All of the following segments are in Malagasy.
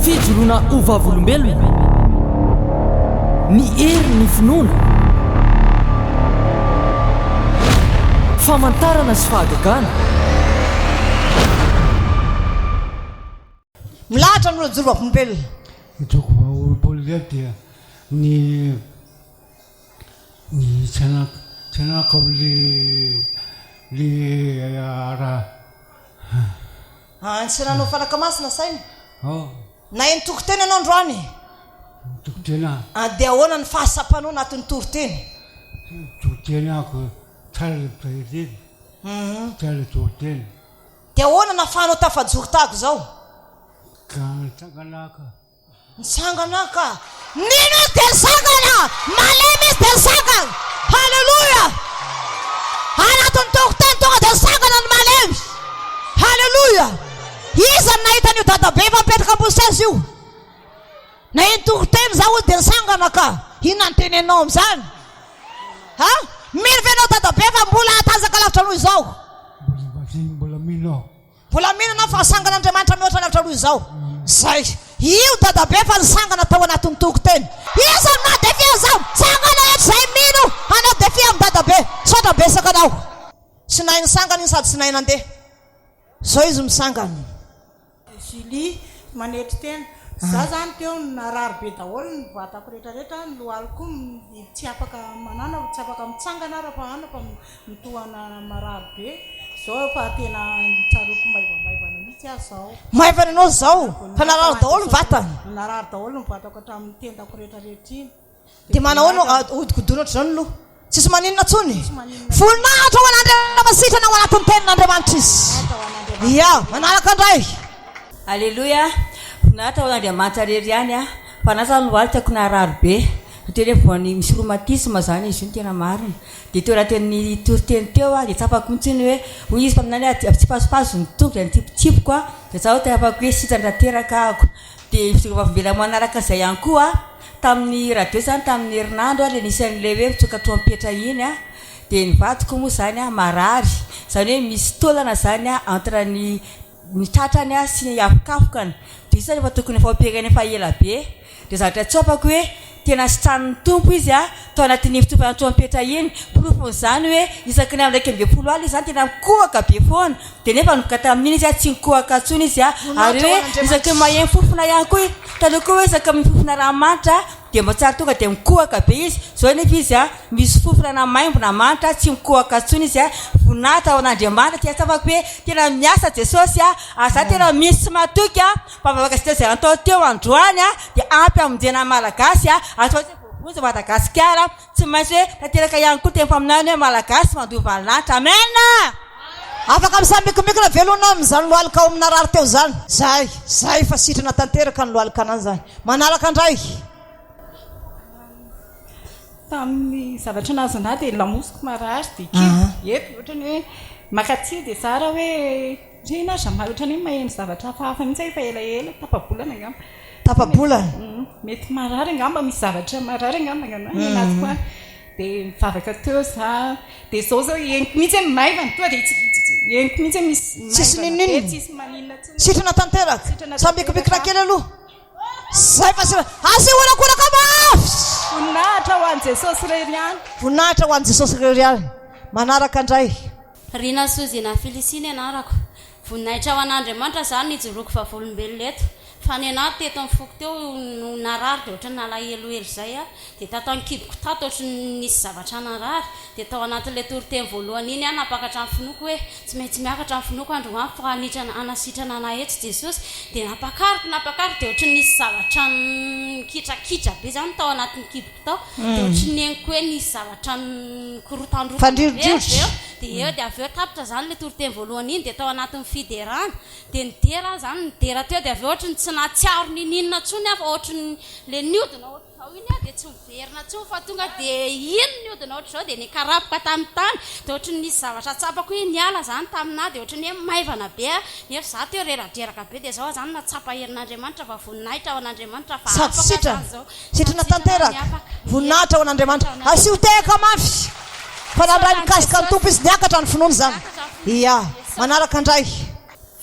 fijoroana ovavolombelona, ny hery ny finoana, famantarana sy fahagagana. Milahatra amin'olo joro vavom-belona. Itoko vaolombelona dia ny tsanaka le raha tsy nanao fanaka masina saina. Na eny tokoteny ianao androany. Tokotena. Dia ahoana ny fahasapanao anatin'ny toroteny? Toroteny ako tsara le pireteny. Tsara le toroteny. Dia ahoana nafahanao tafajoky tahako zao? Ka nitsanganaka. Nitsanganaka. Nino izy dia nisangana? Malemy izy dia nisangana. Halleluja! Anatin'ny tokoteny tonga dia nisangana ny malemy. Halleluja! Iza ny nahita an'io dadabe efa mipetraka ambony seza io? Na eny tokoteny zao dia nisangana ka. Inona ny tenenao amin'izany? Mino ve anao dadabe fa mbola atazaka lavitra aloha izao? Mbola mino. Mbola mino anao fa nisangana Andriamanitra mihoatra lavitra aloha izao? Zay. Io dadabe fa nisangana tao anatin'ny tokoteny. Iza na defia zao? Sangana eto zay mino. Anao defia amin'ny dadabe. Sotra besaka anao. Tsy nahay nisangana iny sady tsy nahay nandeha. Zao izy misangana. Julie manetry tena. Za zany teo narary be daholo ny vatako rehetrarehetra, ny lohaliko tsy afaka manana, tsy afaka mitsangana raha fa ana fa mitohana marary be. Zao fa tena tsaroko maivamaivana mihitsy aho zao. Maivana anao zao? Fa narary daholo ny vatana? Narary daholo ny vatako hatramin'ny tendako rehetrarehetra iny. Dia manao hodikodona ohatr' izao no tsisy maninona tsony? Voninahitra ho an'Andriamanitra masitrana ao anatin'ny tenin'Andriamanitra izy. Ia, manaraka indray. Alleluia. Voninahitra ho an'Andriamanitra rery ihany a. Fa nasa ny valitako narary be. Tena voan'ny misy romatisme zany izy io ny tena marina. Dia teo anatin'ny toriteny teo a dia tsapako mihitsy ny hoe izy fa aminany tsy pasipaso ny tongo dia nitsipitsipiko a. Dia zaho dia afaka hoe sitranateraka ako. Dia vavom-bela manaraka izay ihany koa tamin'ny radio zany tamin'ny herinandro a le nisy an'ilay hoe mitsoka trompetra iny a. Dia ny vatoko moa zany a marary. Zany hoe misy taolana zany a entre ny tratrany a sy ny afokafokany. Dia izy zany efa tokony efa ampiaikany efa ela be. Dia zavatra tsopako hoe tena sitran'ny tompo izy a tao anatin'ny fitompana trompetra iny. Polofon'izany hoe isaky ny amin'ny 20 aly izy zany tena mikohaka be foana. Dia nefa novoka tamin'iny izy a tsy mikohaka tsony izy a. Ary hoe isaky maheno fofona ihany koa taloha koa hoe isaky amin'ny fofona ranomanitra dia mba tsara tonga dia mikohaka be izy. Zao nefa izy a misy fofona na maimbo na manitra tsy mikohaka tsony izy a. Voninahitra ao an'Andriamanitra tia tsapako hoe tena miasa Jesosy a. Za tena misy sy matoky a mpavavaka sy izay atao teo androany a dia ampy hamonjena malagasy a. Atao tsy voavozo Madagasikara tsy maintsy hoe tanteraka ihany koa tena faminany hoe malagasy mandova lanitra. Amen. Afaka misamikimikina velonao amin'izany lohalika ao amina rary teo zany. Zay fa sitrana tanteraka ny lohalika anany zany. Manaraka indray. Tamin'ny zavatra nazonà dia lamosiko marary dia kidy. Eto ohatrany hoe makatsy dia tsara hoe rena zama ohatrany hoe maheno zavatra hafahafa mihitsy fa elaela tapabolana angamba. Tapabolana? Mety marary angamba misy zavatra marary angamba anaty koa. Dia mivavaka teo za dia zao henoko mihitsy hoe maivana toa dia henoko mihitsy hoe misy tsisy ninninona. Tsisy maninona tsony. Sitrana tanteraka. Samikimikina kely aloha. Zay fa asy onakonaka mafy. Voninahitra ho an'i Jesosy rery ihany. Voninahitra ho an'i Jesosy rery ihany. Manaraka indray. Rina Sozina Filisiny anarako. Voninahitra ho an'Andriamanitra zany nijoroako vavolombelona eto. Fa ny anahy teto amin'ny foko teo narary dia ohatrany nalahelo hery izay a. Dia tato ankiboko tato ohatrany nisy zavatra narary. Dia tao anatin'ilay toriteny voalohany iny a napakatra amin'ny finoko hoe tsy maintsy miakatra amin'ny finoko androany fa anasitrana anahy eto Jesosy. Dia napakariko dia ohatrany nisy zavatra kitrakitra be zany tao anatin'ny kiboko tao. Dia ohatrany henoko hoe nisy zavatra korotandroka. Fandrirodrirotra. Dia eo dia avy eo tapitra zany ilay toriteny voalohany iny dia tao anatin'ny fiderana. Dia ny dera zany ny dera teo dia avy eo ohatrany tsy natsiaro ny ninona tsony afa ohatrany le niodina ohatry zao iny a dia tsy miverina tsony fa tonga dia ino niodina ohatry zao dia nikarapoka tamin'ny tany. Dia ohatrany nisy zavatra tsapako hoe niala zany taminahy dia ohatrany hoe maivana be a. Nefa za teo reradraraka be dia zao zany natsapa herin'Andriamanitra fa voninahitra ao an'Andriamanitra fa sady sitrana tanteraka. Voninahitra ao an'Andriamanitra. Asio tehaka mafy. Fa nandray mikasika ny tompo izy niakatra ny finoana zany. Ia, manaraka indray.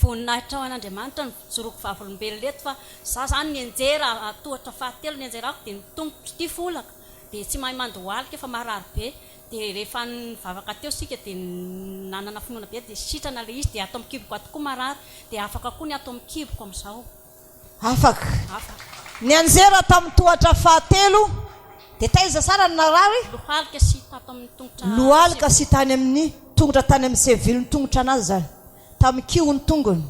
voninahitra ao an'Andriamanitra ny joroko vavolombelona reto fa za zany nianjera tohatra fahatelo nianjerako dia nitongotro ity folaka dia tsy mahay mandohalika fa marary be dia rehefa nivavaka teo sika dia nanana finoana be dia sitrana le izy dia ato mikiboko atokoa marary dia afaka koa ny ato mikiboko amin'izao afaka nianjera tamin'ny tohatra fahatelo dia taiza sara ny narary lohalika sy tato amin'ny tongotra lohalika sy tany amin'ny tongotra tany amin'ny sevily ny tongotra anazy zany tamin'ny kio ny tongony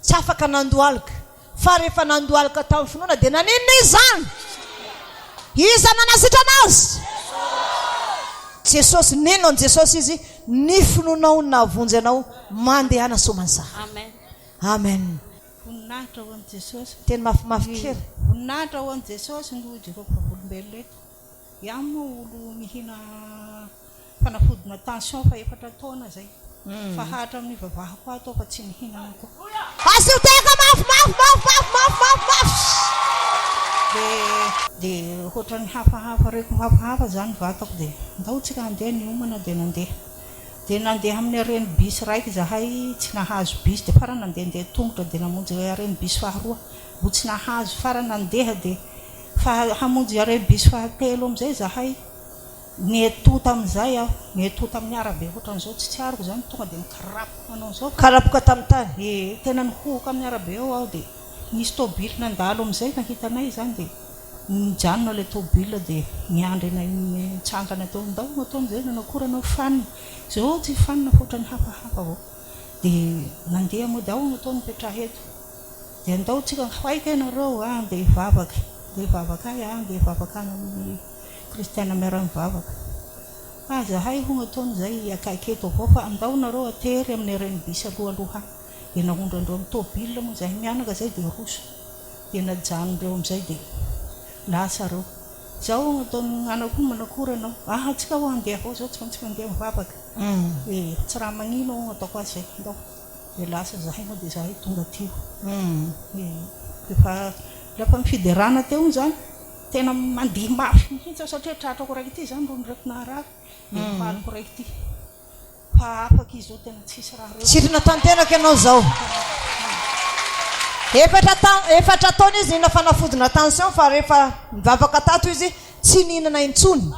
tsy afaka nandohalika fa rehefa nandohalika tamin'ny finoana dia naninona izy zany iza nanasitra anazy Jesosy nino ny Jesosy izy ny finoanao navonjy anao mandehana somansaha amen amen voninahitra ho an'i Jesosy teny mafimafy kely voninahitra ho an'i Jesosy no jeroko vavolombelona eto iaho moa olo mihina fanafodina tension fa 4 taona zay fa hatra amin'ny vavahako ato fa tsy mihinana koa asio teka mafy dia ohatrany hafahafa reko hafahafa zany vatako dia ndao tsika handeha niomana dia nandeha amin'ny areny bis raiky zahay tsy nahazo bis dia farany nandehandeha tongotra dia namonjy areny bis faharoa mbo tsy nahazo farany nandeha dia hamonjy areny bis fahatelo amizay zahay nietota amizay aho nietota amin'ny arabe ohatran'izao tsy tsiariko zany tonga dia mikarapoka manao zao karapoka tamin'ny tany tena nihoaka amin'ny arabe ao aho dia nisy tôbily nandalo amizay nahitanay zany dia nijanona le tôbily dia niandry anay mitsangana teo ndao ataon'izay nanakoranao fanina zao tsy fanina fotrany hafahafa avao dia nandeha moa dia ao natao nipetraha eto dia ndao tsika faika ianareo dia hivavaka dia hivavaka any amin'ny kristiana miara mivavaka zahay ho nataon'izay akaiky eto avao fa andao nareo atery amin'ny reny bis aloha dia nahondrandreo amin'ny tôbily moa zahay mianaka zay dia roso dia najanondreo amizay dia lasa reo zao nataony anako manakora anao tsika ho handeha avao zao tsy maintsy mandeha mivavaka tsy raha magnino ataoko azy zay ndao dia lasa zahay moa dia zahay tonga tio efa lafa mifiderana teo zany tena mandeha mafy mihitsy satria tratrako raiky ity zany ro niraiky naharary maliko raiky ity fa afaka izy zao tena tsisy raha reo sirina tanteraka ianao zao efatra taona izy nina fanafodina tension fa rehefa mivavaka tato izy tsy nihinana intsony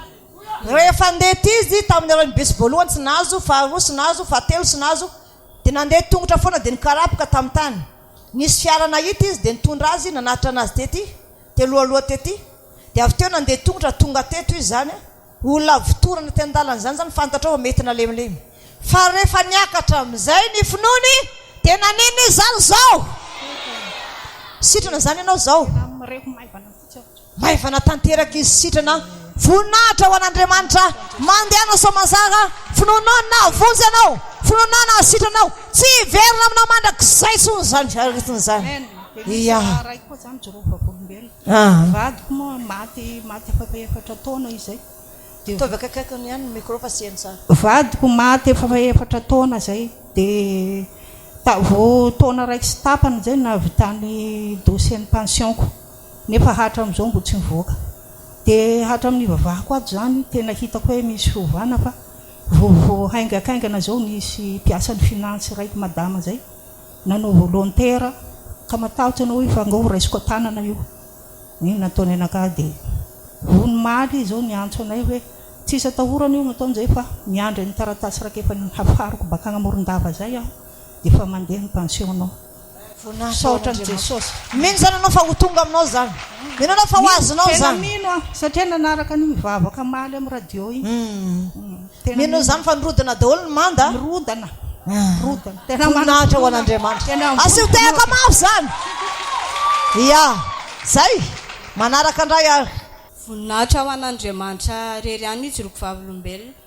rehefa andeha ty izy tamin'ny arany besy voalohany tsy nazo faharoa sy nazo fahatelo sy nazo dia nandeha tongotra foana dia nikarapoka tamin'ny tany nisy fiara nahita izy dia nitondra azy nanatitra anazy tety teloaloha tety dia avy teo nandeha tongotra tonga teto izy zany olona vitorana ten-dalana zany fantatra ao mety nalemilemy fa rehefa niakatra amizay ny finoany dia nanina izy zany zao sitrana zany ianao zao maivana tanteraka izy sitrana voninahitra ho an'Andriamanitra mandehana somansaha finoanao vonjy anao finoanao sitranao tsy verina aminao mandrakizay tsony zany aritiny zany raiky koa zany jeroko vavolombelona vadiko moa maty efa 4 taona izay tovy akaiky ihany micro fa siany tsara vadiko maty efa 4 taona zay dia vo taona raiky sy tapany zay navitany dossier ny pensionko nefa hatra amizao mbo tsy mivoaka dia hatra amin'ny vavahako ato zany tena hitako hoe misy fiovana fa vo haingakaingana zao nisy mpiasan'ny finance raiky madama zay nanao volontaire ka matahotra anao hoe fangao raisiko tanana io nataony anaka dia vonymaly zao niantso anay hoe tsisy atahorana io nataon'izay fa miandry ny taratasy raiky efa hafaroko bakagny amoron-dava zay aho dia fa mandeha ny pensionnao saotran'i Jesosy mino zany anao fa ho tonga aminao zany mino anao fa ho azonao zany mino satria nanaraka ny mivavaka maly amin'ny radio iny mino zany fa nirodana daholo ny manda rodana voninahitra ho an'Andriamanitra asio tehaka mafy zany zay manaraka andray ary voninahitra ho an'Andriamanitra rery any izy roko vavolombelona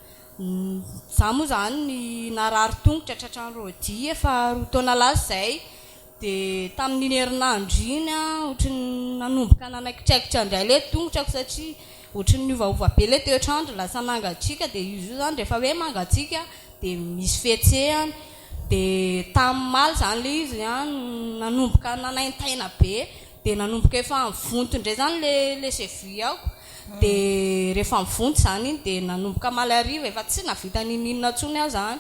za moa zany ny narary tongotra tratran'ny rodi efa 2 taona lasa zay dia tamin'iny herinandro iny ohatrany nanomboka nanaikitraikitra andray le tongotrako satria ohatrany niovaova be le toetrandro lasa nangatsika dia izy io zany rehefa hoe mangatsika dia misy fihetsehany dia tamin'ny maly zany le izy nanomboka nanaintaina be dia nanomboka efa mivonto indray zany le cheville ako dia rehefa mivonto zany iny dia nanomboka maly ariva efa tsy navita nininona ntsony aho zany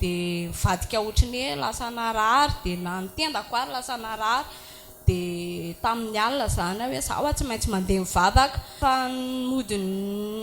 dia mivadika ohatrany hoe lasa narary dia na ny tendako ary lasa narary dia tamin'ny alina zany hoe zaho tsy maintsy mandeha mivavaka fa mody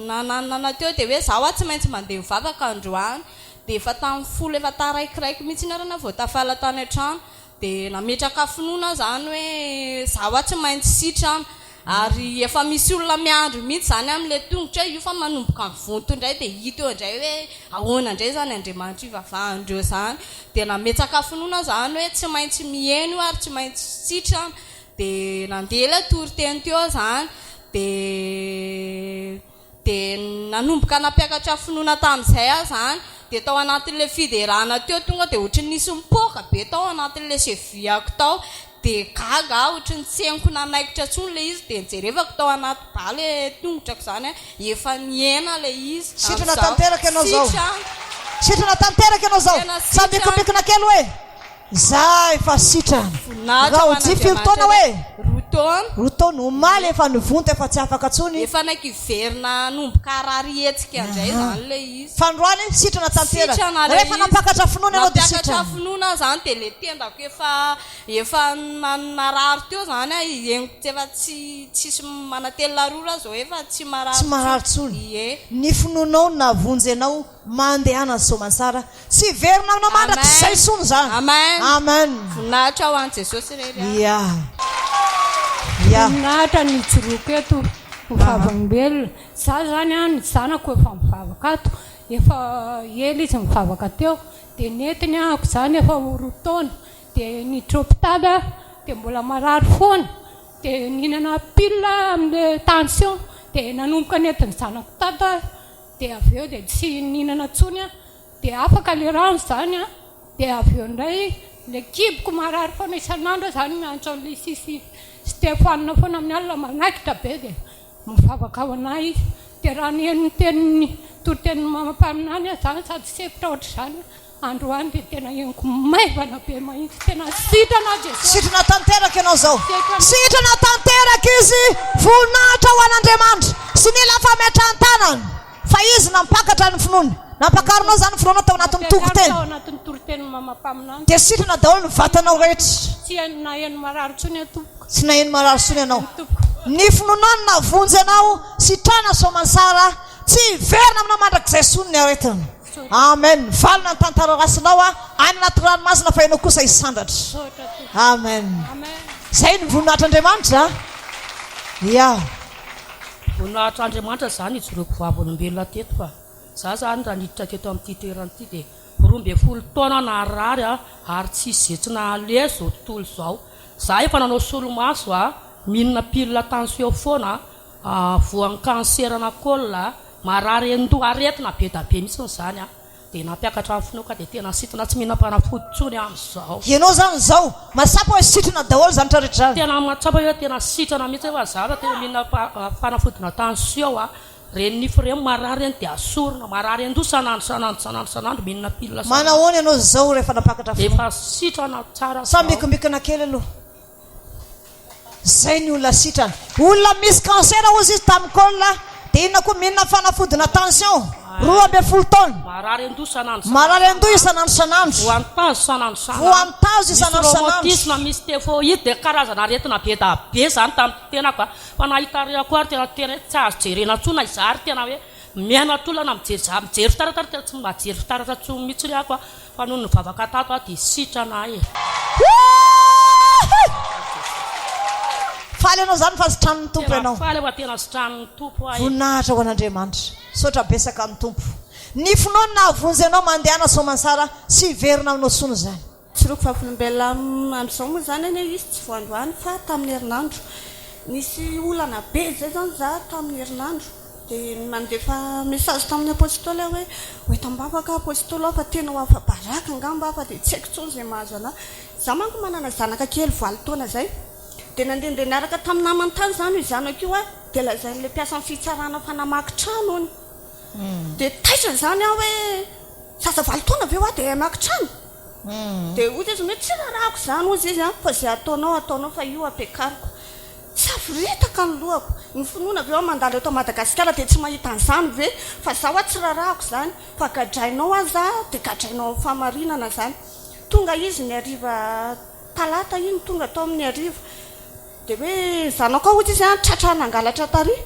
nananana teo dia hoe zaho tsy maintsy mandeha mivavaka androany dia efa tamin'ny folo efa taraikiraiky mihitsy narana vao tafala tany an-trano dia nametraka finoana zany hoe zaho tsy maintsy sitrana ary efa misy olona miandro mihitsy zany amin'ilay tongotra io fa manomboka mivonto indray dia hita eo indray hoe ahoana indray zany Andriamanitra ivavahandreo zany dia nametraka finoana zany hoe tsy maintsy mihaino io ary tsy maintsy sitrana dia nandeha ilay toriteny teo zany dia nanomboka nampiakatra finoana tamin'izay aho zany dia tao anatin'ilay fiderana teo tonga dia ohatrany nisy mipoaka be tao anatin'ilay seviako tao dia gaga ohatrany ny tseniko nanaikitra tsony ilay izy dia nijerevako tao anaty baly tongotrako zany efa niena ilay izy sitrana tanteraka ianao zao sitrana tanteraka ianao zao sambikomikona kely hoe za efa sitrana raha hoji filotona hoe roa taona omaly efa nivonto efa tsy afaka tsony efa naiky iverina nomboka arary etsika indray zany ilay izy fandroany sitrana tanteraka rehefa napakatra finoana ianao dia sitrana finoana zany dia le tendako efa narary teo zany eniko efa tsisy manatelarora zao efa tsy marary tsony ny finoanao navonjy anao mandehana somansara sy verina aminao mandraka zay sony zany amen voninahitra ho an'i Jesosy rery voninahitra ny joroako eto mivavagn'olombelona za zany ny zanako efa mivavaka ato efa ela izy mivavaka teo dia netiny ahako zany efa roa taona dia niditra hôpitaly dia mbola marary foana dia nihinana pile amin'ilay tension dia nanomboka netiny zanako tato dia avy eo dia tsy nihinana tsony dia afaka le rano zany dia avy eo indray le kiboko marary foana isan'andro zany miantso an'ilay sisy Stéphane foana amin'ny alina manaikitra be dia mivavaka ao anahy izy dia raha ny teniny toriteny mamampaminany zany sady sepitra ohatry zany androany dia tena eniko maivana be mahitsy tena sitrana Jesosy sitrana tanteraka ianao zao sitrana tanteraka izy voninahitra ho an'Andriamanitra sy nila fametrahn-tanany fa izy nampakatra ny finoana nampakarinao zany finoana tao anatin'ny anatin'ny toriteny mamampaminany dia sitrana daholo ny vatanao rehetra tsy naheno marary tsony tsy naheno marary tsony ianao ny finoanao navonjy anao sitrana somansara tsy verina aminao mandrakizay sony ny aretina amen valona ny tantara rasinao any anaty ranomasina fa ianao kosa isandratra amen zay ny voninahitran'Andriamanitra voninahitran'Andriamanitra zany ijoroako vavolombelona teto fa za zany raha niditra teto amin'ity toerana ity dia 12 taona narary ary tsy zetsina aleha zao tontolo zao za efa nanao solomaso mihinana pile tension foana voan'ny kanserana kôla marary endo aretina be da be mihitsy zany dia nampiakatra amin'ny finoaka dia tena sitrana tsy mihinam-panafody tsony amin'izao ianao zany zao matsapa hoe sitrana daholo zany trarehetra tena matsapa hoe tena sitrana mihitsy fa za tena mihinana fanafodina tension reny nify reny marary eny dia asorina marary endo sanandro mihinana pile manahoana ianao zao rehefa napakatra efa sitrana tsara sambikimbikina kely aloha zay ny olona sitrana olona misy kansera ozy izy tamin'ny kôla dia inona koa mihinana fanafodina tension 12 taona marary endo isanandro voantazo isanandro misy tefoid dia karazana aretina be da be zany tamin'ny tenako fa nahitareako ary tena tsy azo jerena tsona izary tena hoe miainatolana mijery fitaratara tena tsy majery fitaratra tsony mihitsy reako fa noho ny vavaka tato dia sitrana faly ianao zany fa sitran'ny tompo ianao faly efa tena sitran'ny tompo voninahitra ho an'Andriamanitra sotra besaka amin'ny tompo ny finoana navonjy anao mandehana somansara sy verina aminao sony zany tsiroko vavolombelona andro moa zany eny izy tsy voandroany fa tamin'ny herinandro nisy olana be zay zany za tamin'ny herinandro dia mandefa message tamin'ny apôstôly hoe tambavaka apôstôly fa tena ho afa-baraka angamba fa dia tsy haiko tsony zay mahazo anahy za manko manana zanaka kely 20 taona zay dia nandehandeha niaraka tamin'ny namany tany zany io zanako io dia lazain'ilay mpiasa ny fitsarana fanamaky trano ony dia taitra zany hoe sasa 20 taona avy eo dia hamaky trano dia ozy izy mety tsy rarahako zany ozy izy fa zay ataonao fa io ampiakariko tsy aviretaka ny lohako ny finoana aveo mandalo eto Madagasikara dia tsy mahita an'izany ve fa zaho tsy rarahako izany fa gadrainao azy dia gadrainao amin'ny famarinana zany tonga izy ny hariva talata iny tonga tao amin'ny hariva dia hoe zanako ohatra izy tratra nangalatra tary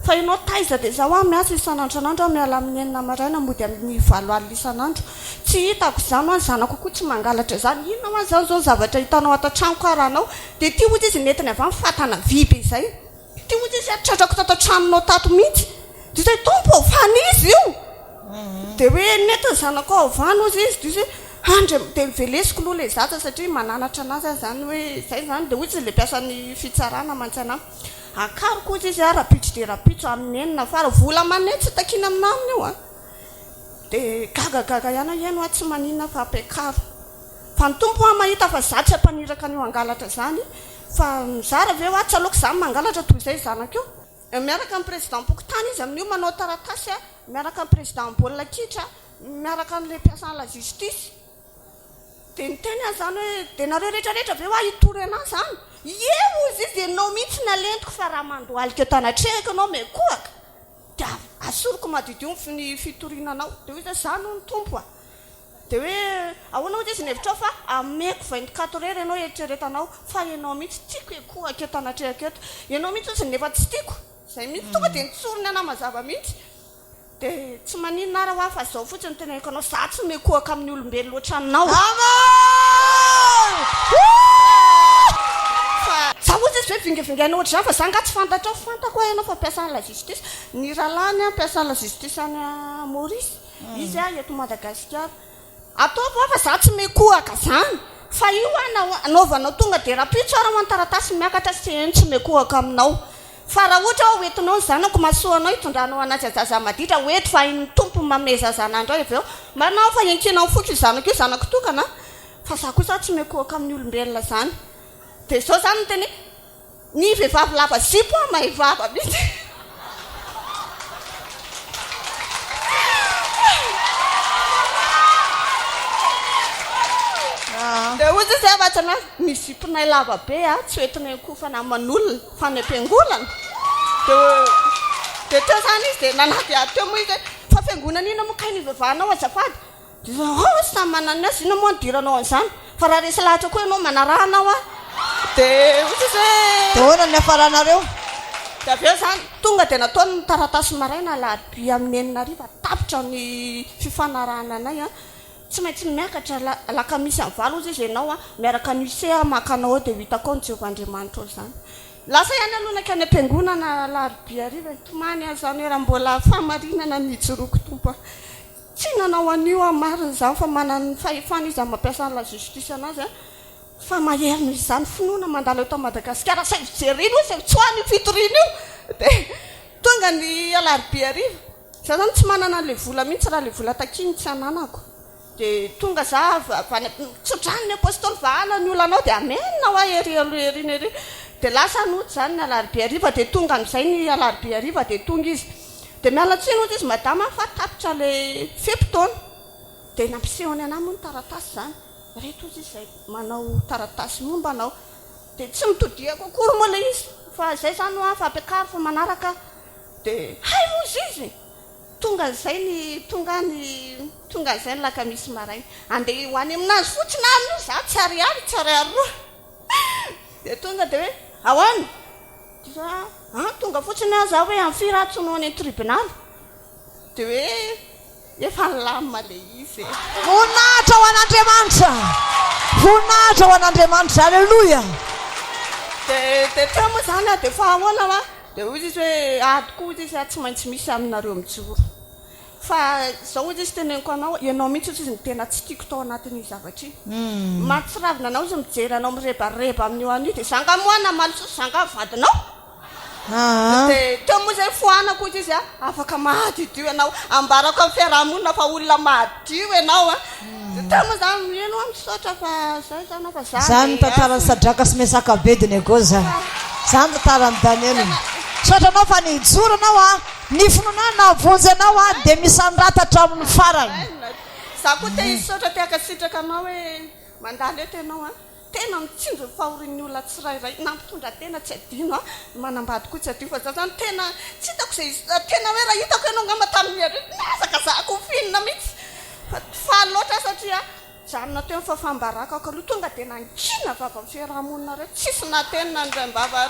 fa ianao taiza dia zaho miasa isan'andro miala amin'ny 9 maraina mody amin'ny 7 isan'andro tsy hitako izany ho any zanako koa tsy mangalatra izany inona ho zao zavatra hitanao ato an-trano karahanao dia tia ohatra izy netiny avy amin'ny fatana viby izay tia ohatra izy tratrako tato tranonao tato mihitsy dia zay tompo ovany izy io dia hoe netiny zanako ovany ozy izy dia hoe andre dia mivelesiko aloha ilay zata satria mananatra anazy zany hoe izay zany dia ohatra izy le mpiasan'ny fitsarana mantsana akaroko ozy izy rapitro dia rapitro amin'ny 9 fara vola manety tsy takina aminaminy io dia gagagaga ihany iano tsy maninona fa ampiakaro fa ny tompo mahita fa za tsy ampaniraka an'io angalatra zany fa mizara ve tsy aloka zany mangalatra toy izay zanako io miaraka amin'ny président pokotany izy amin'io manao taratasy miaraka amin'ny président baolina kitra miaraka amin'ilay mpiasan' la justice dia niteny zany hoe dia nareo rehetrarehetra ve hitory anazy zany ozy izy dia nao mihitsy nalentiko fa raha mandohalika tanatrehaka anao mekoaka dia asoroko madidio ny fitorinanao dia hoe zany no ny tompo dia hoe ahoana ohatra izy nevitra fa ameko 24 heures ianao eritreretanao fa ianao mihitsy tiako ekoaka tanatrehaka eto ianao mihitsy ozy nefa tsy tiako izay mihitsy tonga dia nitsorony ana mazava mihitsy dia tsy maninona ara hoa fa zao fotsiny teneniko anao za tsy mekoaka amin'ny olombelo loatra aminao za ozy izy hoe vingavingaina ohatra zany fa za nga tsy fantatra ao fantako ianao fa mpiasan'ny la justice ny ralany mpiasan'ny la justice any Maurice izy eto Madagasikara ataoko fa za tsy mekoaka zany fa io anaovanao tonga dia rapitso ara mantaratasy miakatra sy tsy mekoaka aminao fa raha ohatra hoe oentinao ny zanako masoanao hitondranao anazy azaza maditra oety fa iny tompo manome zazanandro avy eo manao fa enkinao foky io zanako tokana fa za kosa tsy mekoaka amin'ny olombelona zany dia zao zany ny teny ny vehivavy lava zipo mahay vava mihitsy dia ozy izay vatsana ny ziponay lava be tsy hoentinay koa fa naman'olona fa ny ampiangolana dia teo zany izy dia nanaty aby teo moa izy fa fiangonana ina moa kainy vevanao azafady dia samy manana azy ina moa nidiranao an'izany fa raha resy lahatra koa ianao manarahanao dia ozy izy hoe dia hoana ny afaranareo dia avy eo zany tonga dia nataony ny taratasy maraina lahady amin'ny 9 ariva tapitra ny fifanarahana anay tsy maintsy miakatra lakamisy amin'ny valo ozy izy ianao miaraka ny use makanao dia hitako ny Jehovandriamanitra zany lasa ihany alonaka any ampiangonana lahady ariva tomany zany hoe raha mbola famarinana nijoroko tompo tsy nanao an'io mariny zany fa manany fahefana izy mampiasa la justice anazy fa maheriny izany finoana mandalo eto Madagasikara say jereny hoe tsy hoany fitorina io dia tonga ny alarobia ariva za zany tsy manana le vola mihitsy raha le vola takiny tsy ananako dia tonga za tsodrany ny apôstôly vahana ny olanao dia amenina ho eriny ery dia lasa noty zany ny alarobia ariva dia tonga amin'izay ny alarobia ariva dia tonga izy dia miala tsiny ohatra izy madama fa tapitra le fepitaona dia nampisehony anahy moa ny taratasy zany reto izy izay manao taratasy momba anao dia tsy mitodiako akory moa le izy fa izay zany fa ampiakaro fa manaraka dia hay ozy izy tonga n'izay ny lakamisy maraina andeha hoany aminazy fotsiny aminy za tsy ariary roa dia tonga dia hoe ahoana tonga fotsiny aho za hoe amin'ny firatsono any tribunal dia hoe efa nilama le izy voninahitra ho an'Andriamanitra voninahitra ho an'Andriamanitra alleluia dia teo moa zany dia fa ahoana dia ozy izy hoe adoko ozy izy tsy maintsy misy aminareo mijoro fa zao ozy izy teneniko anao ianao mihitsy ozy izy ny tena tsy tiako tao anatin'ny zavatra iny matsiravina anao izy mijery anao mirebareba amin'io an'io dia zanga moana malososo zanga vadinao dia teo moa zay foanako ozy izy afaka mahadidio ianao ambarako amin'ny fiarahamonina fa olona mahadio ianao teo moa zany eno misaotra fa zay zany fa zany tantarany Sadraka sy Mesaka Abednego zany tantarany Daniel sotra anao fa nijoro anao ny finonana vonjy anao dia misandrata amin'ny farany za koa te hisotra te akasitraka anao hoe mandalo eto ianao tena mitsinjo fahorin'ny olona tsirairay na mitondra tena tsy adino manambady koa tsy adio fa za zany tena tsy hitako zay tena hoe raha hitako ianao ngamba tamin'ny nasaka zako finina mihitsy fa loatra satria janona teo ny fafambarakako aloha tonga dia nankina vava ny fiarahamonina reo tsisy natenina ndray mbava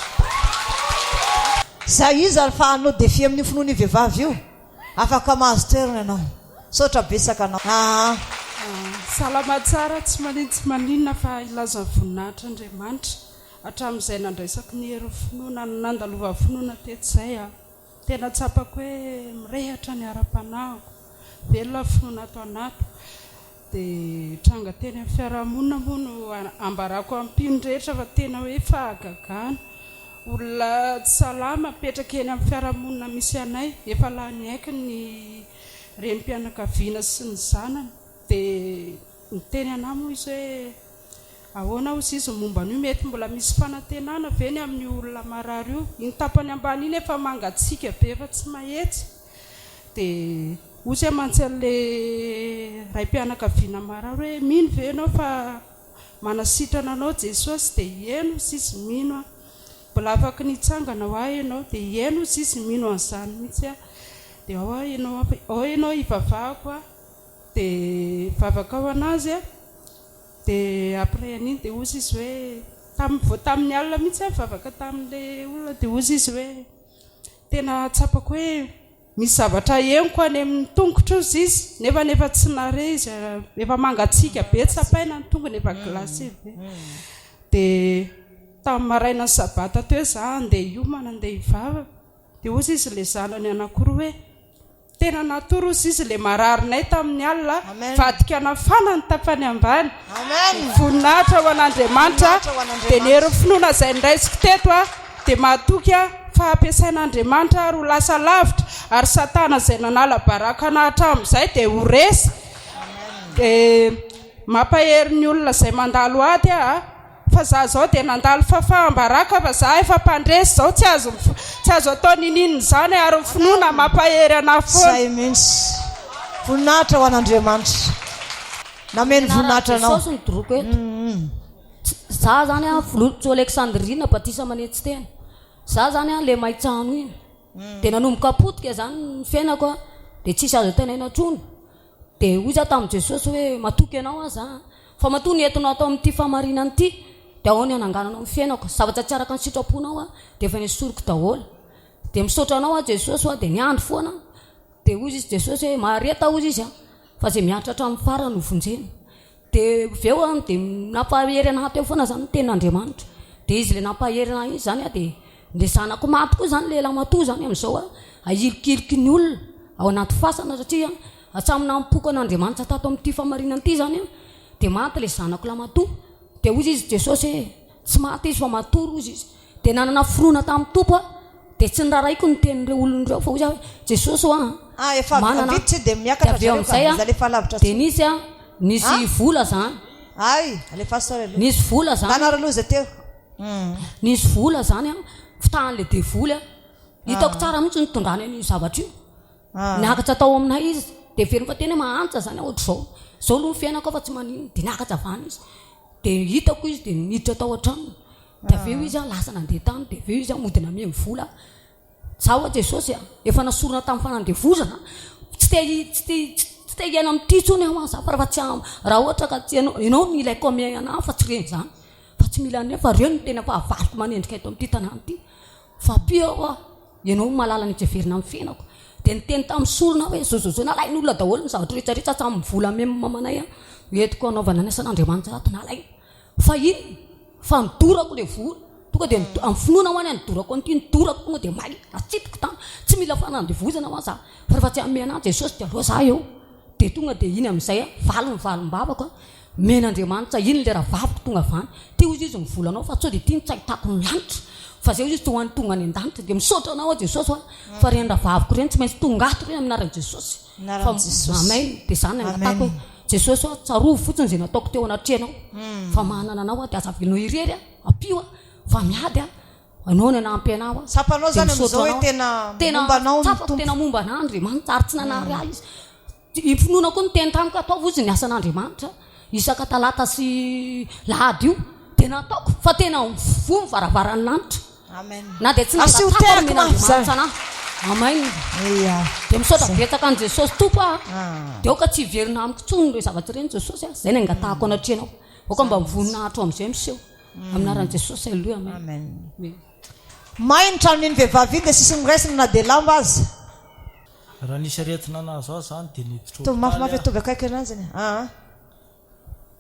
zay izy fa anao defia amin'ny finoana io vehivavy io afaka mahazo toerana ianao sotra besaka anao salama tsara tsy manintsy maninona fa ilazan'ny voninahitra Andriamanitra hatramin'izay nandraisako ny hery finoana nandalova finoana tetzay tena tsapako hoe mirehatra ny ara-panahiko velona finoana ato anato dia tranga teny amin'ny fiarahamonina moa no ambarako ampino rehetra fa tena hoe fahagagana olona tsy salama petraka eny amin'ny fiarahamonina misy anay efa lany aiky ny renim-pianakaviana sy ny zanany dia miteny anay moa izy hoe ahoana ozy izy momba an'io mety mbola misy fanantenana ve ny amin'ny olona marary io iny tapany ambany iny efa mangatsika be efa tsy mahetsy dia ozy amantsy an'le raim-pianakaviana marary hoe mino ve anao fa manasitrana anao Jesosy dia ieno izy mino mbola afaka nitsangana ho ahy ianao dia ieno izy mino an'izany mihitsy dia ao ianao ivavahako dia vavaka ao anazy dia après an'iny dia ozy izy hoe vao tamin'ny alina mihitsy vavaka tamin'le olona dia ozy izy hoe tena tsapako hoe misy zavatra henoko any amin'ny tongotra ozy izy nefa tsy nare izy efa mangatsika be tsapaina ny tongony efa glasy be dia tamin'ny maraina ny sabata teo za andeha hiomana andeha hivavaka dia ozy izy le zanany anankiroa hoe tena natoro ozy izy le mararinay tamin'ny alina vadika nafana ny tapany ambany voninahitra ho an'Andriamanitra dia ny hery finoana izay niraisiko teto dia mahatoky fa ampiasain'Andriamanitra ary ho lasa lavitra ary satana izay nanala baraka na hatramin'izay dia ho resy dia mampahery ny olona izay mandalo ady fa za zao dia nandalo fafahambaraka fa za efa mpandresy zao tsy azo atao nininy zany ary ny finoana mampahery ana foana mihitsy voninahitra ho an'Andriamanitra nameny voninahitra anao sosy ny doroko eto za zany filotso Alexandrina Batisa manetsy tena za zany le maitsano iny dia nanomboka potika zany ny fiainako dia tsisy azo tenaina trony dia hoy za tamin'i Jesosy hoe matoky ianao za fa matoa ny entinao atao amin'ity famarinana ity dia ahoany anangananao amin'ny fiainako zavatra tsy araka ny sitraponao dia efa nisoroko daholo dia misaotra anao Jesosy dia niandro foana dia hoy izy Jesosy hoe mareta hoy izy fa zay mianatra hatramin'ny farany hovonjeny dia veo dia nampahery anahy teo foana zany tenin'Andriamanitra dia izy le nampahery anahy izy zany dia le zanako maty koa zany lehilahy matoa zany amin'izao ahilikiliky ny olona ao anaty fasana satria atsamina mipoko an'Andriamanitra tato amin'ity famarinana ity zany dia maty le zanako la matoa dia hoy izy Jesosy hoe tsy maty izy fa matory ozy izy dia nanana finoana tamin'ny tompo dia tsy niraraiko ny tenin'ireo olon'ireo fa hoy Jesosy manana dia nisy nisy vola zany nisy vola zany nisy vola zany fitahan'le devoly hitako tsara mihitsy nitondrany ny zavatra io niakatra tao aminay izy dia veriny fa tena mahantsa zany ohatr'izao zao aloha ny fiainako fa tsy manino dia niakatra avany izy dia hitako izy dia niditra tao an-tranony dia aveo izy lasa nandeha tany dia aveo izy modina ame vola zaho Jesosy efa nasorona tamin'ny fanandevozana tsy te hiaina amin'ity tsony aho za fa raha tsy raha ohatra ka tsy ianao ny ilaiko ame anahy fa tsy reny zany fa tsy mila ny fa reo ny tena fa avaliko manendrika eto amin'ity tanàna ity fa pio ianao malala ny jeverina amin'ny fiainako dia niteny tamin'ny sorona hoe zozozo nalay ny olona daholo ny zavatra rehetrarehetra tsy amin'ny vola ame mamanay hoentiko anaovana ny asan'Andriamanitra ato nalay fa iny fa nidorako le vola tonga dia amin'ny finoana ho any nidorako an'ity nidorako tonga dia may atsitiko tany tsy mila fanandevozana ho za fa rehefa tsy ame anahy Jesosy dia aloha za eo dia tonga dia iny amin'izay valom-bavako men'Andriamanitra iny le raha vaviko tonga avany ty ozy izy mivolanao fa tsy dia ty nitsaitako ny lanitra fa zay ozy izy tohany tonga any an-danitra dia misaotra anao Jesosy fa reny raha vaviko reny tsy maintsy tonga ato reny amin'naran'i Jesosy amay dia zany angatako Jesosy tsarovo fotsiny zay nataoko teo anatrehanao fa mahanana anao dia aza avelonao irery apio fa miady anao ny anampy anao sapanao zany amin'izao hoe tena momba an'Andriamanitra ary tsy nanary ahy izy ifinoana koa ny teny tamiko ataovy ozy ny asan'Andriamanitra isaka talata sy lahady io dia nataoko fa tena mivo mivaravaran'ny lanitra amen na dia tsy natapamenaana amainy dia misaotra betsaka an' jesosy tompo dia oka tsy hiverina amiko tsony le zavatra reny jesosy zay ny angatahako anatrenao oka mba mivoninahitro amin'izay miseho aminaran'i jesosy aleloia amen mainitra amin'iny vehivavy iny dia sisy miraisiny na dia lamba azy raha nisy aretina anazy ao zany dia niditra to mafimafy atovy akaiky anazy ny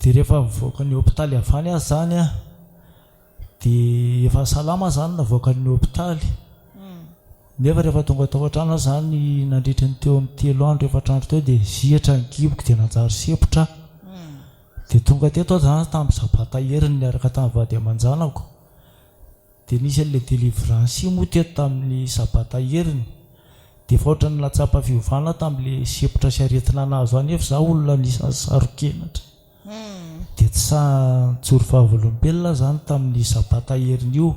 dia rehefa mivoaka ny hôpitaly avany azy zany a dia efa salama zany navoaka ny hôpitaly nefa rehefa tonga tao an-trano zany nandritra ny teo amin'ny 3 andro efa trandro teo dia zihatra ny giboko dia nanjary sepotra dia tonga teto zany tamin'ny zabata heriny niaraka tamin'ny vady aman-janako dia nisy an'ilay délivrance moa teto tamin'ny zabata heriny dia efa ohatra ny latsapa fiovana tamin'ilay sepotra sy aretina anazy any efa zaho olona nisan'ny sarokenatra dia tsy sanjoro fahavolombelona zany tamin'ny zabata heriny io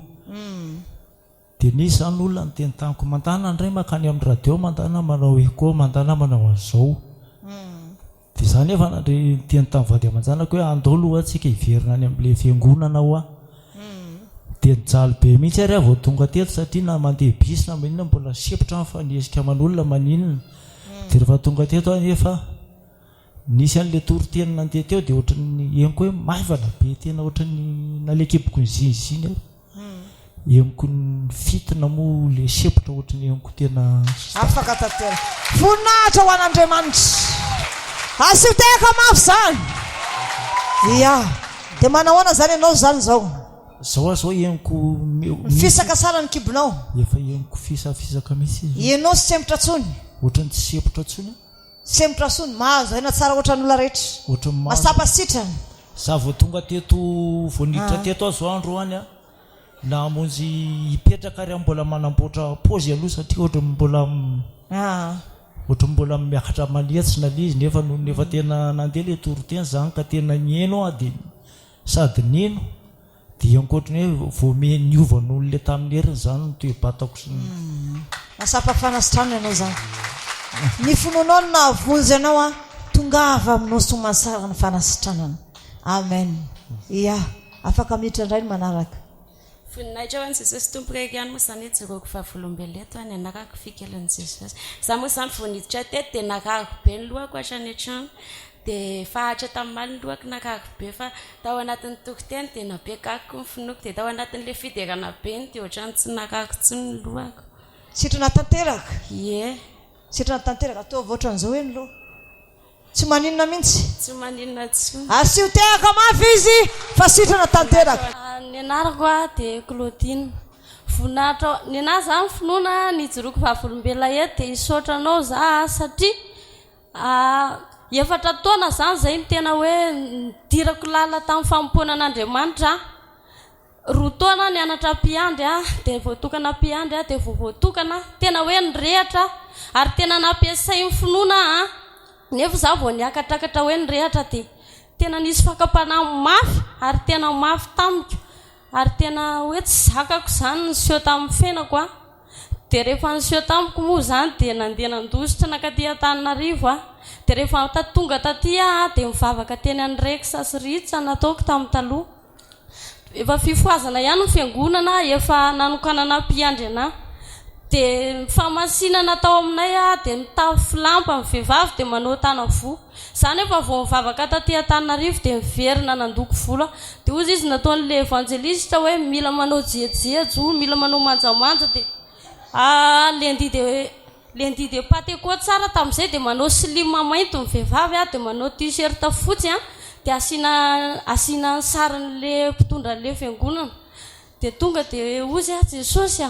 dia nisy zany olona ny teny taniko mandana ndray makany amin'ny radio mandana manao eko mandana manao an'izao dia zany efa nandre teny tamin'ny vady aman-janako hoe andolo atsika hiverina any amin'ilay fiangonana ao dia nijaly be mihitsy ary vao tonga teto satria na mandeha bis na maninona mbola sepotra mifanesika aman'olona maninona dia rehefa tonga teto efa nisy an'ilay toriteny nandeha teo dia ohatrany eniko hoe maivana be tena ohatrany nalekeboko ny ziniziny eniko ny fitina moa le sepotra ohatrany eniko tena afaka tatera voninahitra ho an'Andriamanitra asiotehaka mafy zany dia manahoana zany ianao zany zao eniko fisaka sara ny kibonao efa eniko fisafisaka mihitsy ianao sy semotra tsony ohatrany tsy sepotra tsony semotra tsony mahazo ena tsara ohatran'olona rehetra masapa sitrany za vao tonga teto vao niditra teto azo andro any na monjy hipetraka ary mbola manamboatra pôzy aloha satria ohatry mbola miakatra maletsina le izy nefa tena nandeha le toroteny zany ka tena nieno dia sady nino dia ankoatrany hoe voame niovan'olole tamin'ny heriny zany no toe-batako masapa fanasitrano ianao zany ny finoanao no nahavonjy ianao tongava aminao somasara ny fanasitranana amen afaka miditra indray ny manaraka voninahitra ho an'i jesosy tompoka eky ihany moa zany hoe jeroko fahavolombelona eto any nakako fikelan'i jesosy za moa zany vao niditra teto dia nakako be ny lohako hatrany an-trano dia fahatra tamin'ny maly ny lohako nakako be fa tao anatin'ny tokoteny dia nabekako ny finoko dia tao anatin'ilay fiderana beny dia ohatrany tsy nakako tsy ny lohako sitrana tanteraka sitrana tanteraka ataovy ohatran'izao hoe ny loha tsy maninona mihitsy tsy maninona tsy asiotehaka mafy izy fa sitrana tanteraka ny anarako dia Claudine voninahitra ny anahy zany finoana nijoroako fahavolombelona eto dia hisaotranao za satria efatra taona zany zay ny tena hoe nidirako lala tamin'ny fampoana an'Andriamanitra roa taona nianatra mpiandry dia voatokana mpiandry dia voatokana tena hoe nirehatra ary tena nampiasay ny finoana nefa za vao niakatrakatra hoe nirehatra dia tena nisy fakapana mafy ary tena mafy tamiko ary tena hoe tsy zakako zany niseho tamin'ny fiainako dia rehefa niseho tamiko moa zany dia nandeha nandositra nakaty Antananarivo dia rehefa tonga taty dia mivavaka teny an'Reky Sasiritra nataoko tamin'ny taloha efa fifoazana ihany ny fiangonana efa nanokanana mpiandry anahy dia famasinana tao aminay dia mitafy lampa amin'ny vehivavy dia manao tanavo zany efa vao mivavaka taty Antananarivo dia miverina nandoko vola dia ozy izy nataon'ilay evangelista hoe mila manao jejejo mila manao manjamanja dia lendi dia pateko tsara tamin'izay dia manao slima mainty ny vehivavy dia manao t-shirt fotsy dia asina sarin'le mpitondran'le fiangonana dia tonga dia ozy Jesosy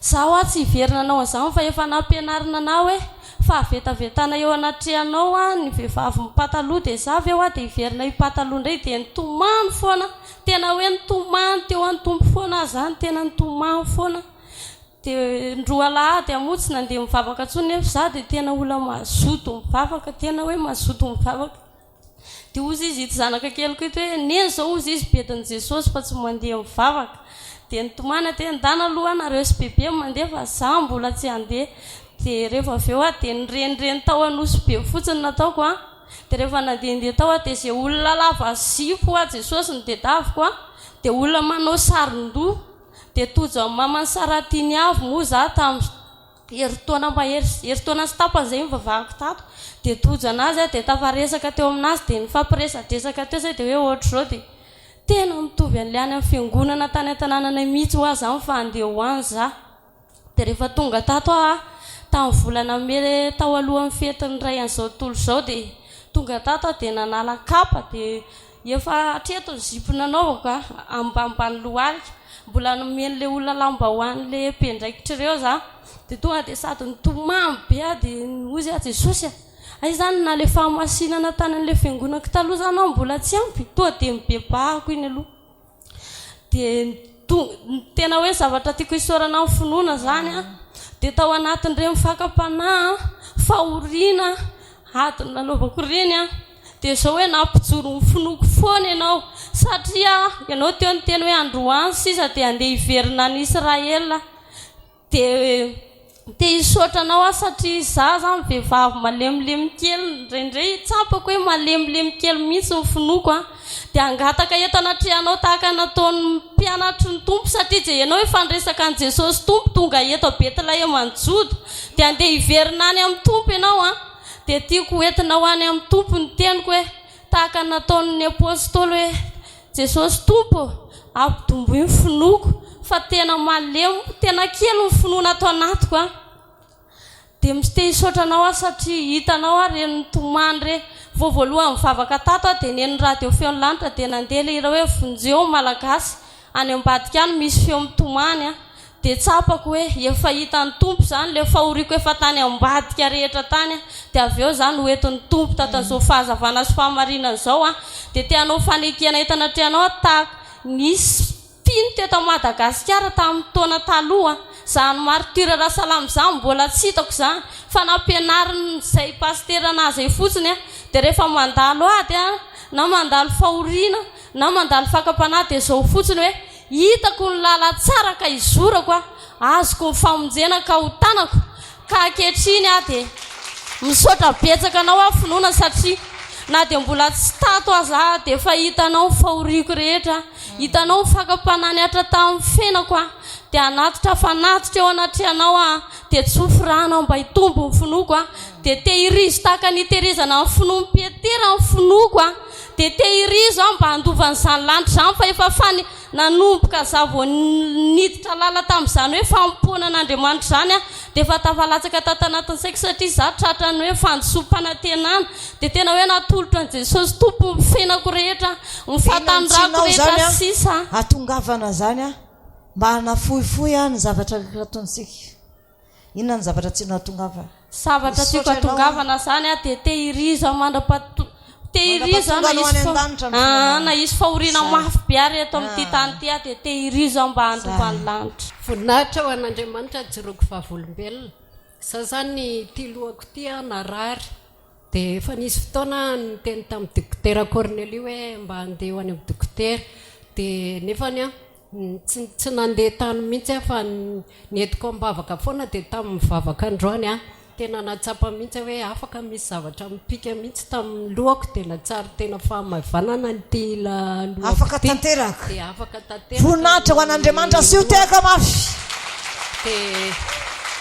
zaho tsy hiverina anao an'izany fa efa nampianarina anao hoe fa avetavetana eo anatrehanao ny vehivavy mipataloha dia za avy eo dia hiverina ipataloha indray dia nitomany foana tena hoe nitomany teo any tompo foana zany tena nitomany foana dia ndroa lahady moa tsy nandeha mivavaka tsony nefa za dia tena olona mazoto mivavaka tena hoe mazoto mivavaka dia ozy izy ity zanaka keliko ito hoe neny zao ozy izy bedin'i Jesosy fa tsy mandeha mivavaka dia nitomana dia ndana aloha nareo sy bebe mandeha fa za mbola tsy handeha dia rehefa avy eo dia nirenireny tao anosy be fotsiny nataoko dia rehefa nandehandeha tao dia izay olona lava zipo a jesosy ny dedaviko a dia olona manao sarin-doha dia tojo amin'ny mamany Saratiny avy moa za tamin'ny heritaona heritaona sy tapany izay mivavahako tato dia tojo anazy a dia tafaresaka teo aminazy dia nifampiresadresaka teo zay dia hoe ohatra zao dia tena mitovy an'ilay any amin'ny fiangonana tany an-tanànanay mihitsy ho azy fa andeha ho any za dia rehefa tonga tato tamin'ny volana May tao alohan'ny fetiny ray an'izao tontolo izao dia tonga tato dia nanala kapa dia efa hatreto ny zipo nanaovako ambanimbany lohalika mbola nomen'ilay olona lambahoan'ilay mpendraikitra ireo za dia tonga dia sady nitomamy be dia ozy Jesosy ay zany na le fahamasinana tany an'ilay fiangonako taloha zany aho mbola tsy ampy toa dia mibebahako iny aloha dia tena hoe zavatra tiako hisorana amin'ny finoana zany dia tao anatin'ireny fakam-panahy fahoriana atiny nanaovako ireny dia zao hoe nampijoro ny finoko foana ianao satria ianao teo ny teny hoe androany sisa dia andeha hiverina any Israela dia hisotranao satria za zany vehivavy malemilemy kely indraindray tsapako hoe malemilemy kely mihitsy ny finoko dia angataka eto anatrehanao tahaka nataon'ny mpianatry ny tompo satria dia ianao hoe fandresaka an' Jesosy tompo tonga eto Betlehem manjodo dia andeha hiverina any amin'ny tompo ianao dia tiako entinao any amin'ny tompo ny teniko hoe tahaka nataon'ny apôstôly hoe Jesosy tompo ampitombo ny finoko fa tena malemo tena kely ny finoana atao anatiko dia misy te hisotranao satria hitanao reny tomany re voavoalohan'ny mivavaka tato dia neny radio feo lanitra dia nandeha le ira hoe vonjeo malagasy any ambadika any misy feo mitomany dia tsapako hoe efa hitan'ny tompo zany le fahoriako efa tany ambadika rehetra tany dia avy eo zany hoentin'ny tompo tatan'izao fahazavana sy fahamarinana izao dia tianao fanekena hitanatrehanao tahaka nisy pino teto Madagasikara tamin'ny taona taloha zany martyra Rasalamy zany mbola tsy hitako zany fa nampianariny izay pasteur anazy fotsiny dia rehefa mandalo na mandalo fahoriana na mandalo fakam-panahy dia zao fotsiny hoe hitako ny lala tsara ka izorako azoko ny famonjena ka ho tanako ka ankehitriny dia misaotra betsaka anao finoana satria na dia mbola tsy tato aza dia efa hitanao ny fahoriako rehetra hitanao ny fakam-panahy niatra tamin'ny fenako dia anatitra fanatitra eo anatrehanao dia tsofirahanao mba hitombo ny finoko dia tehirizo tahaka nitehirizana amin'ny finoany Petera ny finoko dia tehirizo mba handovany izany lanitra zany fa efa fany nanomboka za vao niditra lala tamin'izany hoe fampoana an'Andriamanitra zany dia efa tafalatsaka tato anatin'ny saiko satria za tratrany hoe fandisompanantenana dia tena hoe natolotra an' Jesosy tompo ny fenako rehetra ny fatandrako rehetra sisa atongavana zany mba hanafohifohy ny zavatra ataontsika inona ny zavatra tsy natongavana zavatra tiako atongavana zany dia tehirizo tehirizo na isy fahoriana mafy be reto amin'ity tany ty dia tehirizo mba handovany lanitra voninahitra ho an'Andriamanitra jiroko vavolombelona za zany ty lohako ty narary dia efa nisy fotoana niteny tamin'ny dokotera Cornelie hoe mba handeha ho any amin'ny dokotera dia nefany tsy nandeha tany mihitsy fa netiko ambavaka foana dia tamin'ny mivavaka androany tena natsapa mihitsy hoe afaka misy zavatra mipika mihitsy tamin'ny lohako tena tsara tena fahamavanana nyty lohako afaka tanteraka dia afaka tanteraka voninahitra ho an'Andriamanitra sy ho tehaka mafy dia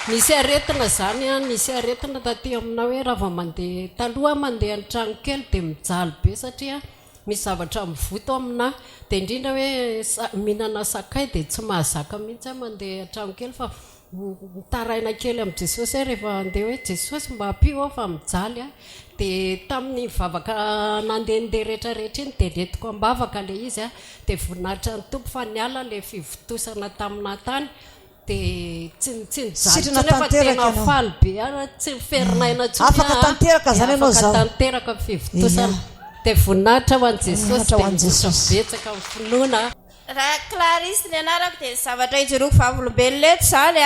nisy aretina zany nisy aretina taty amina hoe raha va mandeha taloha mandeha ny trano kely dia mijaly be satria misy zavatra mivoto amina dia indrindra hoe mihinana sakay dia tsy mahazaka mihitsy mandeha trano kely fa mitaraina kely amin'ny Jesosy rehefa andeha hoe Jesosy mba apio fa mijaly dia tamin'ny vavaka nandehandeha rehetrarehetra iny dia retiko ambavaka le izy dia voninahitra ny tompo fa niala le fivotosana tamina tany dia tsy nijaly nefa tena faly be tsy ferinaina afaka tanteraka zany ianao zao tanteraka fivotosana dia voninahitra ho an'i Jesosy dia betsaka ny finoana raha Clarisse ny anarako dia zavatra hijoroako vavolombelona eto zany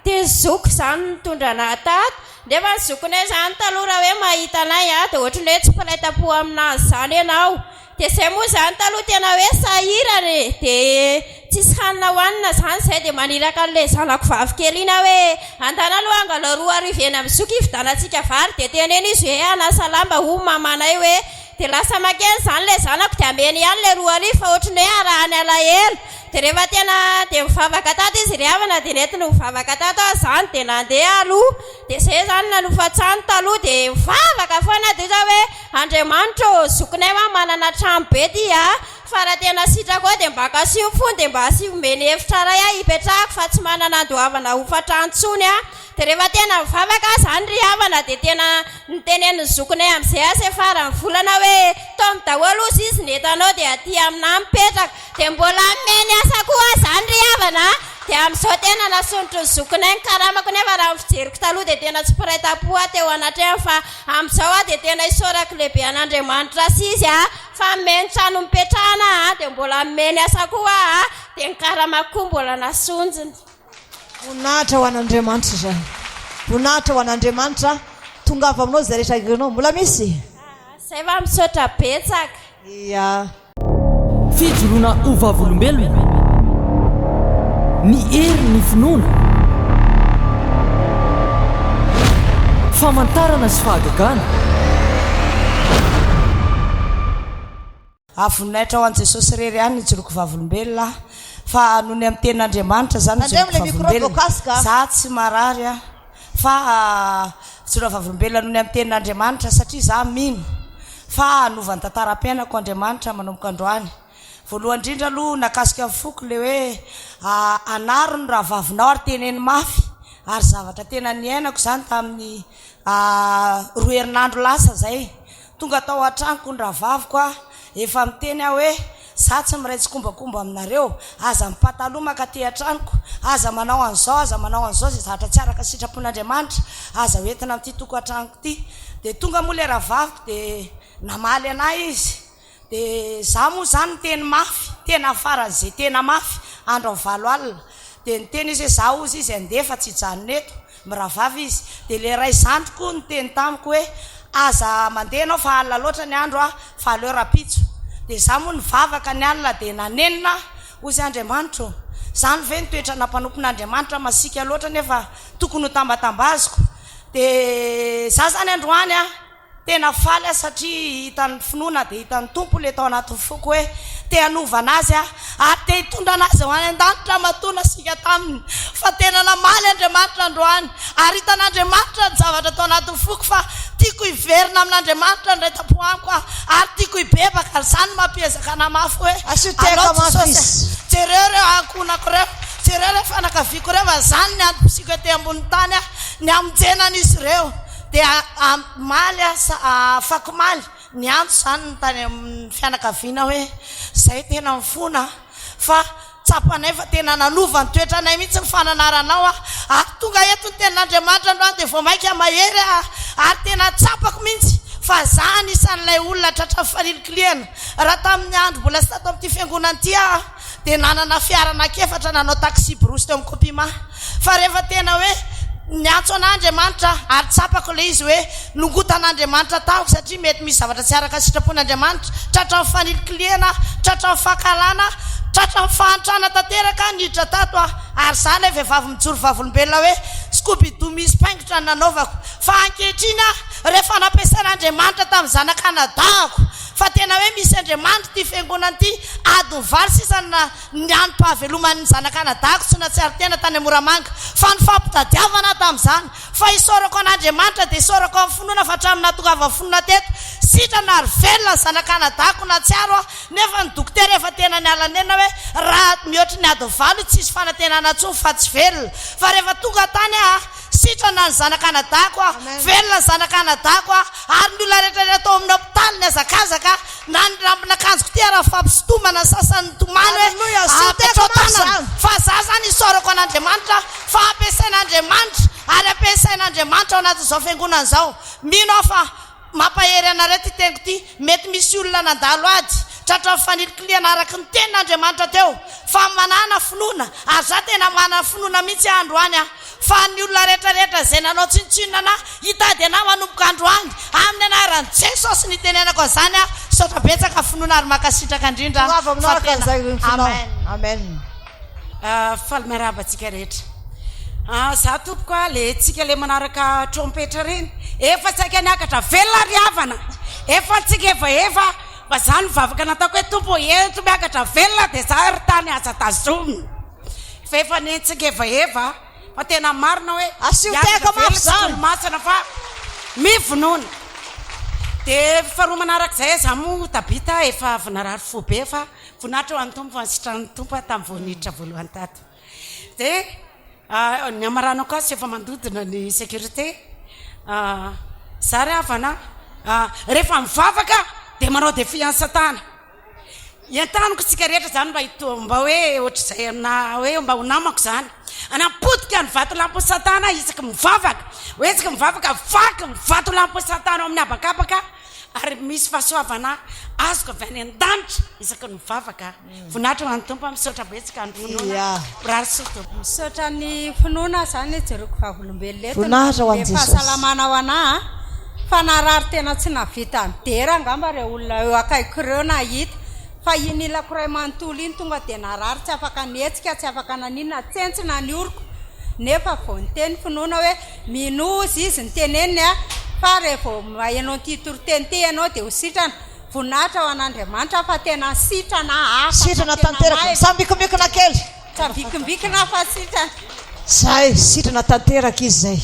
dia zoko zany nitondra anahy tato nefa ny zokonay zany taloha raha hoe mahita anay dia ohatran'ny hoe tsy mpalahita-po aminazy zany ianao dia izay moa izany taloha tena hoe sahirany dia tsisy hanina hohanina izany izay dia maniraka an'ilay zanako vavikely iny hoe andana aloha angala 2 eny amin'ny zoky ividanantsika vary dia teneny izy hoe anasa lamba ho mamanay hoe dia lasa makeny izany ilay zanako dia ameny ihany ilay 2 fa ohatrany hoe arahany alahelo dia rehefa tena dia mivavaka tato izy ry havana dia nentiny mivavaka tato aho izany dia nandeha aloha dia izay zany nanofatsany taloha dia mivavaka foana dia iza hoe Andriamanitra zokinay ma manana trano be ty fa raha tena sitrako dia mba kasio fony dia mba asio meny hevitra ray aho hipetrahako fa tsy manana andohavana hofatrano tsony dia rehefa tena mivavaka zany ry havana dia tena niteneny zokinay amin'izay asa farany volana hoe tom daholo izy izy netanao dia aty aminah mipetraka dia mbola meny asa koa zany ry havana dia amin'izao tena nasondro ny zokinay ny karamako nefa raha mijeriko taloha dia tena tsy piraitam-po teo anatrehany fa amin'izao dia tena isorako lehibe an'Andriamanitra sy izy fa meny trano mipetrahana dia mbola meny asa koa dia ny karamako koa mbola nasonjony. Voninahitra ho an'Andriamanitra zany. Voninahitra ho an'Andriamanitra tonga avy aminao zay rehetra irenao mbola misy. Zay fa misaotra betsaka. Ia. Fijoroana ovavolombelona. Ny hery ny finoana. Famantarana sy fahagagana. Voninahitra ho an' Jesosy rery ihany nijoroko vavolombelona fa noho ny amin'ny tenin'Andriamanitra zany nijoroko vavolombelona za tsy marary fa nijoroko vavolombelona noho ny amin'ny tenin'Andriamanitra satria za mino fa anovany tantaram-piainako Andriamanitra manomboka androany. Voalohany indrindra aloha nakasika amin'ny foko le hoe anaro ny raha vavinao ary teneny mafy ary zavatra tena niainako zany tamin'ny 2 herinandro lasa zay tonga tao an-tranoko ny raha vaviko efa miteny aho hoe za tsy miraitsy kombakomba aminareo aza mipataloha makaty an-tranoko aza manao an'izao aza manao an'izao zay zavatra tsy araka sitrapon'Andriamanitra aza hoentina amin'ity toko an-tranoko ity dia tonga moa le raha vaviko dia namaly anahy izy dia za moa zany teny mafy tena faran'izay tena mafy andro amin'ny 7 alina dia niteny izy hoe za ozy izy andefa tsy hijanona eto miravavy izy dia le ray zandriko niteny tamiko hoe aza mandeha anao fa alina loatra ny andro fa aleo rapitso dia za moa nivavaka ny alina dia nanenina ozy Andriamanitra zany ve nitoetra nampanopin'Andriamanitra masika loatra nefa tokony ho tambatambaziko dia za zany androany tena faly satria hitan'ny finoana dia hitan'ny tompo le tao anatin'ny foko hoe te hanovana azy ary te hitondra anazy ho any an-danitra matona sika taminy fa tena namaly Andriamanitra androany ary hitan'Andriamanitra ny zavatra tao anatin'ny foko fa tiako hiverina amin'Andriamanitra ndray tapoamiko ary tiako hibebaka ary zany mampiezaka namafy hoe asiteka mafisy jereo reo ankonako reo jereo reo fanakaviako reo fa zany ny antom-pisiko ety ambony tany ny amonjenan'izy ireo dia maly fakomaly ny antso zany ny tany amin'ny fianakaviana hoe zay tena mifona fa tsapanay fa tena nanova ny toetranay mihitsy ny fananaranao ary tonga eto ny tenin'Andriamanitra androany dia vao maika mahery ary tena tsapako mihitsy fa zany isan'ilay olona tratra fanilokiliana raha tamin'ny andro mbola sy tato amin'ity fiangonana ity dia nanana fiaranakefatra nanao taxi brosy teo amin'ny kopima fa rehefa tena hoe ny antso an'Andriamanitra ary tsapako le izy hoe nongotan'Andriamanitra taoko satria mety misy zavatra tsy araka sitrapon'Andriamanitra tratra ny fanilokiliana tratra ny fahakalana tratra ny fahantrana tanteraka niditra tato ary za ilay vehivavy mijoro vavolombelona hoe Scooby-Doo misy paingotra nanaovako fa ankehitriny rehefa nampiasain'Andriamanitra tamin'ny zanakanadahako fa tena hoe misy Andriamanitra ty fiangonana ty adiny valo sisany ny anom-pahaveloman'ny zanakanadahako tsy natsiary tena tany Moramanga fa ny fampitadiavana tamin'izany fa isorako an'Andriamanitra dia isorako amin'ny finoana fa hatramin'ny nahatongava fonona teto sitrana ary velona ny zanakanadahako natsiaro nefa ny dokotera efa tena ny alanena hoe raha mihoatra ny adiny valo tsisy fanantenana tsony fa tsy velona fa rehefa tonga tany sitrana ny zanakanadahako velona ny zanakanadahako ary ny olona rehetra tao amin'ny hopitaly ny azakazaka na ny rambinakanjoko ty raha fampisotomana sasany tomany hoe fa za zany isorako an'Andriamanitra fa ampiasain'Andriamanitra ary ampiasain'Andriamanitra ao anatin'izao fiangonana izao mino aho fa mampahery anareo ty tengo ty mety misy olona nandalo ady tratra fanilikiana araka ny tenin'Andriamanitra teo fa manana finoana ary za tena manana finoana mihitsy androany fa ny olona rehetrarehetra zay nanao tsinontsinona na hitady ana manomboka androany amin'ny anaran'i Jesosy ny tenenako zany saotra betsaka finoana ary makasitraka indrindra amen amen faly miarabantsika rehetra za tompoko le tsika le manaraka trompetra reny efa tsaika niakatra velona riavana efa tsika efa fa za ny vavaka nataoko hoe tompo eto miakatra velona dia za ry tany aza tazomina fa efa nentsika eva fa tena marina hoe asioteka mafy zany masina fa mivonoana dia faharoa manarak'izay za mo tabita efa vonarary fo be fa vonatra ho an'ny tompo fa nisitran'ny tompo tamin'ny voaniditra voalohany tato dia ny amarano akasy efa mandodina ny sécurité za ry havana rehefa mivavaka dia manao défiance satana entaniko tsika rehetra zany mba hoe ohatr'izay na hoe mba ho namako zany anapotika ny vato lampo satana isaky mivavaka hoe isaky mivavaka vaky mivato lampo satana ao amin'ny abakabaka ary misy fahasoavana azoko avy any an-danitra isaky ny mivavaka vonatra ho an'ny tompo misaotra betsika ny finoana rary soto misaotra ny finoana zany jeroko vavolombelona eto vonatra ho an'i Jesosy fahasalamana ho anahy fa narary tena tsy navita nidera angamba re olona eo akaiko ireo nahita fa iny ilako ray manontolo iny tonga dia narary tsy afaka nietsika tsy afaka naninona tsentsina ny oroko nefa vao nyteny finoana hoe minozy izy ny teneniny fa rehefa mahenao ty toroteny ianao dia ho sitrana vonatra ho an'Andriamanitra fa tena sitrana sitrana tanteraka sambikimbikina kely sambikimbikina fa sitrana zay sitrana tanteraka izy zay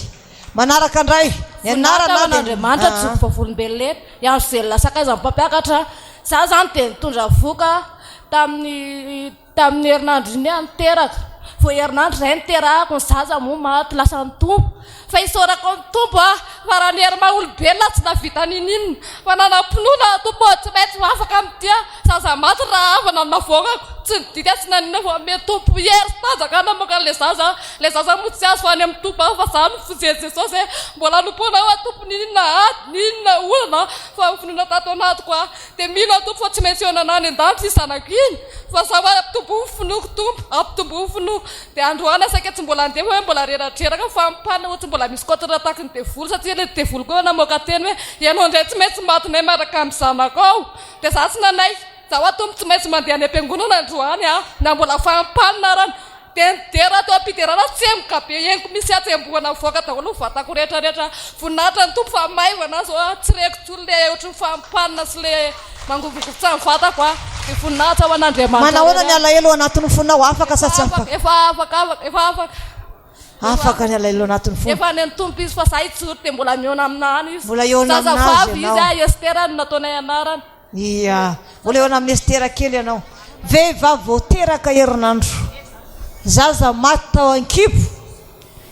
manaraka indray nianarana n'Andriamanitra tsoko favolom-belona iandro zay lasakaiza mpampiakatra za zany dia nitondra voka tamin'ny herinandro iny niteraka vo herinandro zay niterahako ny zaza mo maty lasa ny tompo fa isorako ny tompo fa raha ny hery maha-olombelona tsy navita nininina fa nanam-pinoana tompo tsy maintsy afaka amin'ity zaza maty raha avana aminavokako tsy nidika tsy naninona fa me tompo hery tanjaka namoka le zaza mo tsy azo fa any amin'ny tompo fa za no fizeny Jesosy mbola nompoana hoe tompo ninona olana fa finoana tato anatiko dia mino tompo fa tsy maintsy eonana any an-danitra izanako iny fa za hoe ampitombo finoko tompo ampitombo finoko dia androana saika tsy mbola andefa hoe mbola reratreraka fa mpanina ohatsy mbola misy kotrana tahaka ny devolo satria le devolo koa namoaka teny hoe ianao indray tsy maintsy matinay maraka amin'ny zanako ao dia za tsy nanay za hoa tompo tsy maintsy mandeha any am-piangonana androany na mbola fampanina rano dia nidera teo ampiderana tsemboka be eniko misy atsembohana voaka daholo vatako rehetrarehetra voninahitra ny tompo fa maivana zao tsy reko tsolo le ohatry ny fampanina sy le mangovogovotsa ny vatako dia voninahitra ho an'Andriamanitra manahoana ny alahelo anatin'ny fonao afaka sa tsy afaka efa afaka ny alahelo anatin'ny fona efa ny tompo izy fa za itsoro dia mbola miona aminany izy mbola eona zazavavy izy Estera no nataonay anarany ia mbola eona amin'ny Estera kely ianao vehivavy voateraka herinandro zaza maty tao an-kibo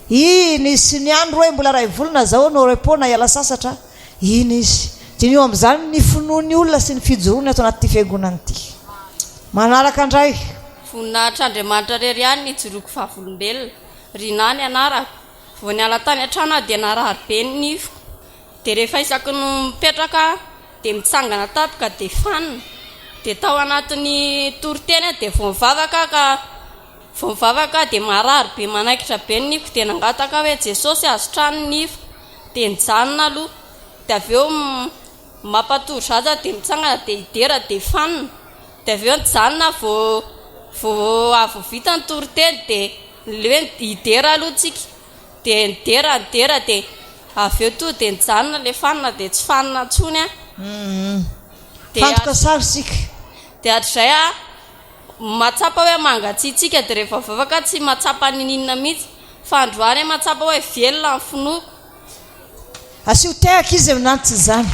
iny izy sy ny andro hoe mbola ray volona zao no repona iala sasatra iny izy dia io amin'izany ny finoany olona sy ny fijoroany ato anaty fiangonana ity manaraka indray voninahitra Andriamanitra rery ihany nijoroako fahavolombelona rinany anarako vao niala tany an-trano dia narary be ny nifiko dia rehefa isaky no mipetraka dia mitsangana tapika dia fanina dia tao anatin'ny toriteny dia vao mivavaka dia marary be manaikitra be ny nifiko dia nangataka hoe Jesosy azotrano ny nifiko dia nijanona aloha dia avy eo mampatory zaza dia mitsangana dia hidera dia fanina dia avy eo nijanona vao avy vita ny toriteny dia le hidera aloha tsika dia nidera dia avy eo to dia nijanona le fanina dia tsy fanina ntsony fantoka sary sika dia hatrizay matsapa hoe mangatsiitsika dia rehefa vavaka tsy matsapa nininina mihitsy fa androany matsapa hoe velona ny finoko asio tehaka izy aminantsy zany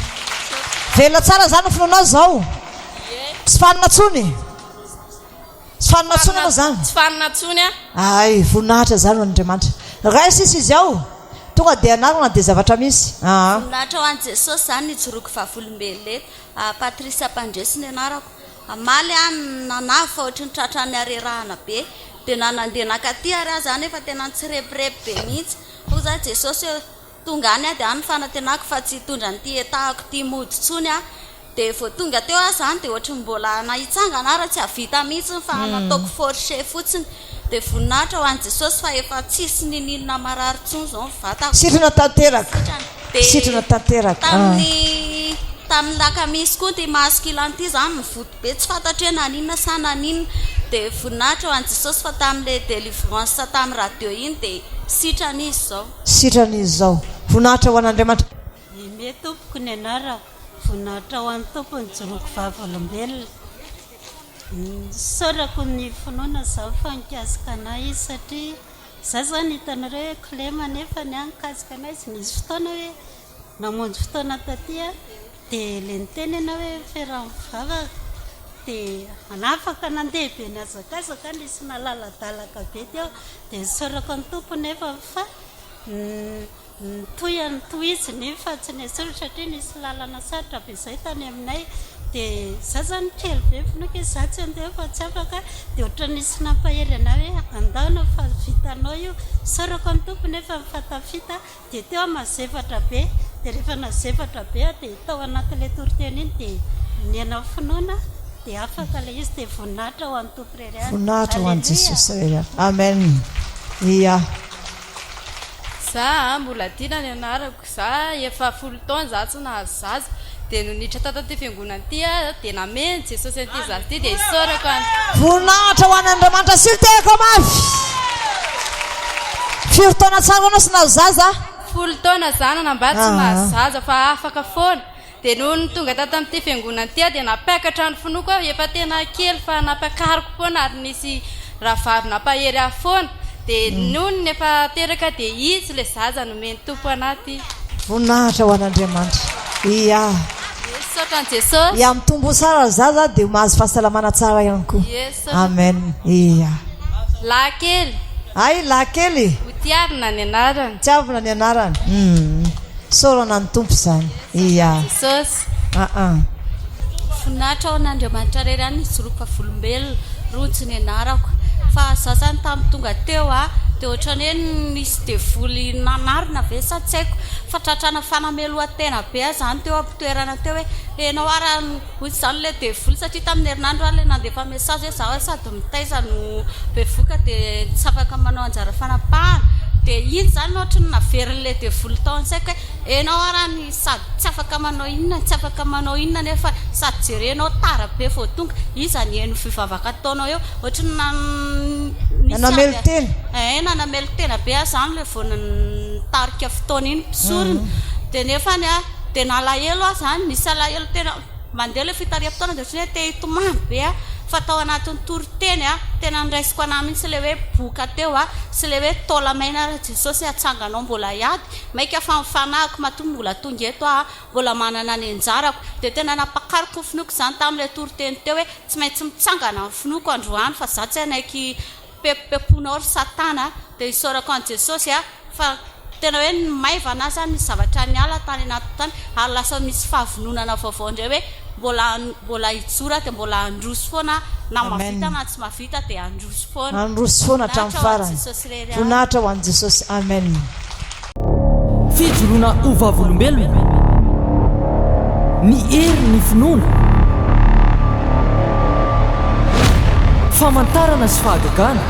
velona tsara zany finoanao zao tsy fanina tsony tsy fanina tsony anao zany tsy fanina tsony ay voninahitra zany ho an'Andriamanitra ray sisy izy ao tonga dia anarana dia zavatra misy voninahitra ho an'i Jesosy zany nijoroako fahavolombelona eto Patricia Mpandresiny anarako amaly nanavy fa ohatry ny tratrany arerahana be dia nanandeha nakaty ary zany efa tena nitsirepirepy be mihitsy ho za Jesosy tonga any dia any fanantenako fa tsy hitondra nyty etahako ty mody tsony dia vao tonga teo aho zany dia ohatry mbola nahitsangana ara tsy havita mihitsy fa nataoko forché fotsiny dia voninahitra ho an'i jesosy fa efa tsisy nininona marary tsony zao mivatako sitrana tanteraka sitrana tanteraka tamin'ny lakamisy koa ty maskilanty zany mivoto be tsy fantatra hoe naninona sa naninona dia voninahitra ho an'i jesosy fa tamin'ilay délivrance tamin'ny radio iny dia sitrana izy zao sitrana izy zao voninahitra ho an'Andriamanitra ime tompoko ny anara voninahitra ho an'ny tompony joroko vavolombelona sorako ny finoana zao fanikasika anay izy satria za zany hitanareo hoe kolema nefa ny anikasika anay sy nisy fotoana hoe namonjy fotoana tatia dia le niteny ianao hoe feramivavaka dia anafaka nandeha be ny azakazaka nisy nalaladalaka be teo dia sorako ny tompony efa fa tohizy nefa tsy nesolo satria nisy lalana sarotra be zay tany aminay dia za zany kely be finoka za tsy andeha fa tsy afaka dia ohatra nisy nampahery anao hoe andahona fa vitanao io sorako ny tompony efa mifatafita dia teo mazevatra be dia rehefa nazevatra be dia tao anatin'ilay toriteny iny dia nianao finoana dia afaka le izy dia voninahitra ho an'ny tompo rery voninahitra ho an'i Jesosy rery amen ia za mbola dina ny anarako za efa 10 taona za tsy nahazo zaza dia nonitra tataty fiangonana ty dia nameny Jesosy an'ity zaza ty dia isorako voninahitra ho an'Andriamanitra silteko mafy 10 taona tsara anao sy nahazo zaza 10 taona zana namba tsy nahazo zaza fa afaka foana dia noho tonga tata amin'ity fiangonana ty dia napiakatra ny finoko aho efa tena kely fa napiakariko foana ary nisy rahavavy nampahery aho foana dia noho ny efa teraka dia izy le zaza nomeny tompo anaty voninahitra ho an'Andriamanitra ia sotran Jesosy ia mitombo tsara zaza dia mahazo fahasalamana tsara ihany koa amen ia lahy kely hotiavina ny anarany tiavina ny anarany sorana ny tompo zany ia Jesosy voninahitra ho an'Andriamanitra rery any nijoroka volombelona rojo ny anarako fa za zany tamin'ny tonga teo dia ohatrany hoe nisy devoly nanarina ve sa tsy haiko fa tratrana fanamelohan-tena be zany teo ampitoerana teo hoe enao ara hoy zany le devoly satria tamin'ny herinandro ary le nandefa message hoe za hoe sady mitaiza no bevoka dia tsy afaka manao anjara fanapahana dia iny zany ohatra ny naverin'le devoly tao ansaiko hoe enao ara ny sady tsy afaka manao inona tsy afaka manao inona nefa sady jerenao tara be vao tonga iza ny eno fivavaka taonao eo ohatra nanamelo tena be zany le vao tarika fotoana iny mpisorona dia nefany dia nalahelo aho zany nisy alahelo tena mandeha le fitariam-potoana dia ohatrany hoe te hitomany be fa tao anatin'ny toriteny tena niraisiko anahy mihitsy le hoe boka teo sy le hoe taola maina ara Jesosy atsanganao mbola hiady maika fa mifanahiko matombo mbola tonga eto mbola manana ny anjarako dia tena napakariko ny finoko zany tamin'ilay toriteny teo hoe tsy maintsy mitsangana ny finoko androany fa za tsy anaiky pepopona ory satana dia isorako an'i Jesosy fa tena hoe maivana zany misy zavatra ny ala tany anaty tany ary lasa misy fahavononana vaovao indray hoe mbola hijora dia mbola androso foana na mavita na tsy mavita dia androso foana hatramin'ny farany voninahitra ho an'i Jesosy amen fijoroana ovavolombelona ny hery ny finoana famantarana sy fahagagana